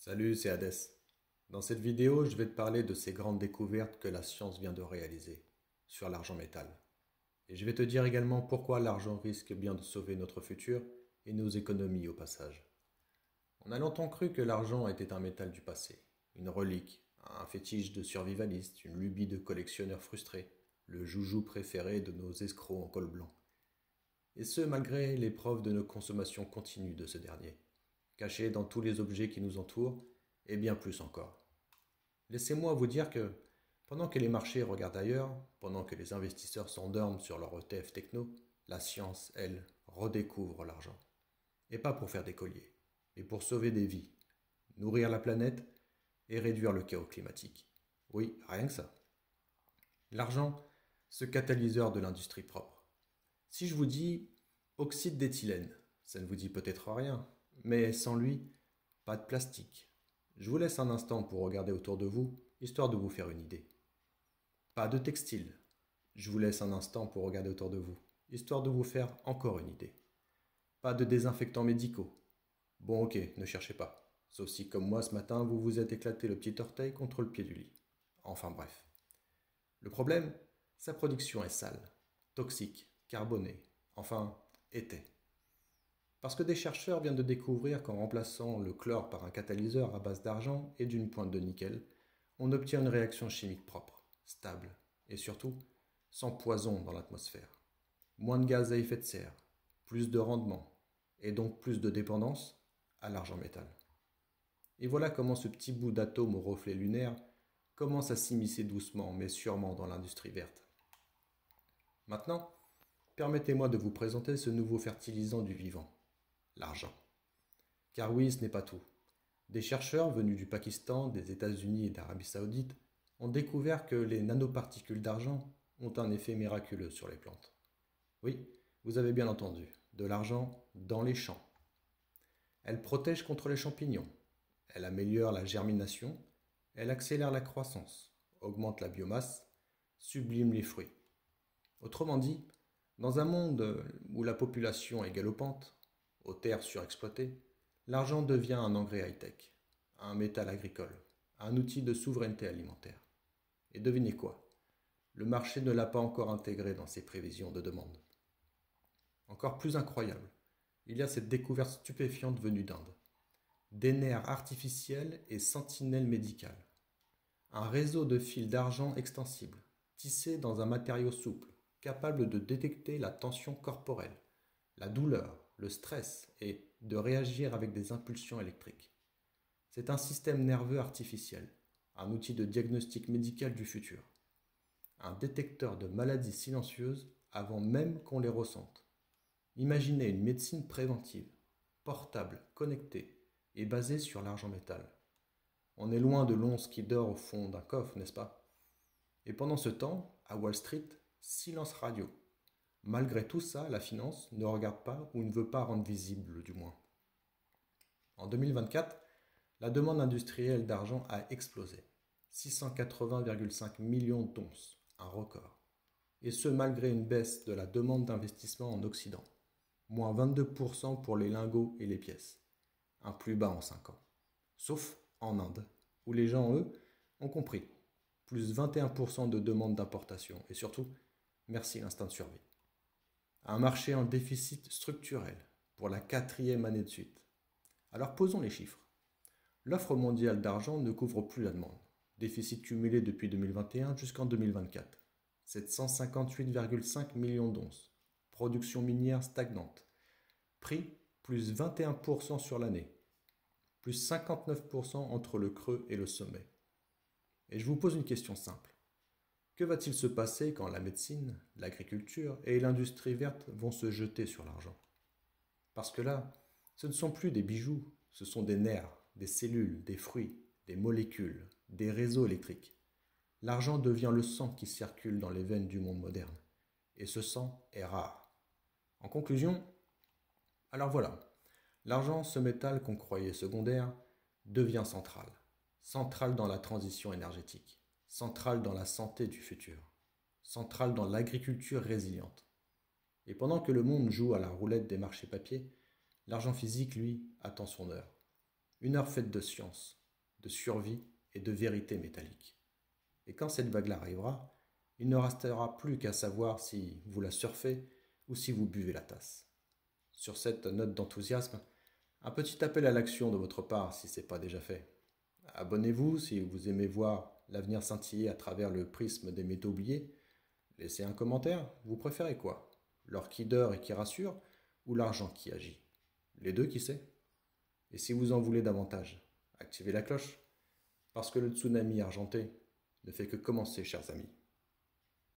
Salut, c'est Hadès. Dans cette vidéo, je vais te parler de ces grandes découvertes que la science vient de réaliser sur l'argent métal. Et je vais te dire également pourquoi l'argent risque bien de sauver notre futur et nos économies au passage. On a longtemps cru que l'argent était un métal du passé, une relique, un fétiche de survivaliste, une lubie de collectionneurs frustrés, le joujou préféré de nos escrocs en col blanc. Et ce, malgré les preuves de nos consommations continues de ce dernier, caché dans tous les objets qui nous entourent, et bien plus encore. Laissez-moi vous dire que, pendant que les marchés regardent ailleurs, pendant que les investisseurs s'endorment sur leur ETF techno, la science, elle, redécouvre l'argent. Et pas pour faire des colliers, mais pour sauver des vies, nourrir la planète et réduire le chaos climatique. Oui, rien que ça. L'argent, ce catalyseur de l'industrie propre. Si je vous dis oxyde d'éthylène, ça ne vous dit peut-être rien, mais sans lui, pas de plastique. Je vous laisse un instant pour regarder autour de vous, histoire de vous faire une idée. Pas de textile. Je vous laisse un instant pour regarder autour de vous, histoire de vous faire encore une idée. Pas de désinfectants médicaux. Bon ok, ne cherchez pas. Sauf si comme moi ce matin, vous vous êtes éclaté le petit orteil contre le pied du lit. Enfin bref. Le problème, sa production est sale, toxique, carbonée, enfin, était. Parce que des chercheurs viennent de découvrir qu'en remplaçant le chlore par un catalyseur à base d'argent et d'une pointe de nickel, on obtient une réaction chimique propre, stable et surtout sans poison dans l'atmosphère. Moins de gaz à effet de serre, plus de rendement et donc plus de dépendance à l'argent métal. Et voilà comment ce petit bout d'atome au reflet lunaire commence à s'immiscer doucement mais sûrement dans l'industrie verte. Maintenant, permettez-moi de vous présenter ce nouveau fertilisant du vivant, l'argent. Car oui, ce n'est pas tout. Des chercheurs venus du Pakistan, des États-Unis et d'Arabie Saoudite ont découvert que les nanoparticules d'argent ont un effet miraculeux sur les plantes. Oui, vous avez bien entendu, de l'argent dans les champs. Elle protège contre les champignons, elle améliore la germination, elle accélère la croissance, augmente la biomasse, sublime les fruits. Autrement dit, dans un monde où la population est galopante, aux terres surexploitées, l'argent devient un engrais high-tech, un métal agricole, un outil de souveraineté alimentaire. Et devinez quoi? Le marché ne l'a pas encore intégré dans ses prévisions de demande. Encore plus incroyable, il y a cette découverte stupéfiante venue d'Inde. Des nerfs artificiels et sentinelles médicales. Un réseau de fils d'argent extensible, tissé dans un matériau souple, capable de détecter la tension corporelle, la douleur, le stress et de réagir avec des impulsions électriques. C'est un système nerveux artificiel, un outil de diagnostic médical du futur, un détecteur de maladies silencieuses avant même qu'on les ressente. Imaginez une médecine préventive, portable, connectée et basée sur l'argent métal. On est loin de l'once qui dort au fond d'un coffre, n'est-ce pas? Et pendant ce temps, à Wall Street, silence radio. Malgré tout ça, la finance ne regarde pas ou ne veut pas rendre visible du moins. En 2024, la demande industrielle d'argent a explosé. 680,5 millions d'onces, un record. Et ce malgré une baisse de la demande d'investissement en Occident. Moins 22% pour les lingots et les pièces. Un plus bas en 5 ans. Sauf en Inde, où les gens, eux, ont compris. Plus 21% de demande d'importation. Et surtout, merci l'instinct de survie. Un marché en déficit structurel pour la 4e année de suite. Alors posons les chiffres. L'offre mondiale d'argent ne couvre plus la demande. Déficit cumulé depuis 2021 jusqu'en 2024. 758,5 millions d'onces. Production minière stagnante. Prix plus 21% sur l'année. Plus 59% entre le creux et le sommet. Et je vous pose une question simple. Que va-t-il se passer quand la médecine, l'agriculture et l'industrie verte vont se jeter sur l'argent? Parce que là, ce ne sont plus des bijoux, ce sont des nerfs, des cellules, des fruits, des molécules, des réseaux électriques. L'argent devient le sang qui circule dans les veines du monde moderne. Et ce sang est rare. En conclusion, alors voilà, l'argent, ce métal qu'on croyait secondaire, devient central. Central dans la transition énergétique. Central dans la santé du futur. Central dans l'agriculture résiliente. Et pendant que le monde joue à la roulette des marchés papier, l'argent physique, lui, attend son heure. Une heure faite de science, de survie et de vérité métallique. Et quand cette vague-là arrivera, il ne restera plus qu'à savoir si vous la surfez ou si vous buvez la tasse. Sur cette note d'enthousiasme, un petit appel à l'action de votre part si ce n'est pas déjà fait. Abonnez-vous si vous aimez voir l'avenir scintiller à travers le prisme des métaux oubliés. Laissez un commentaire, vous préférez quoi? L'or qui dort et qui rassure ou l'argent qui agit? Les deux, qui sait? Et si vous en voulez davantage, activez la cloche, parce que le tsunami argenté ne fait que commencer, chers amis.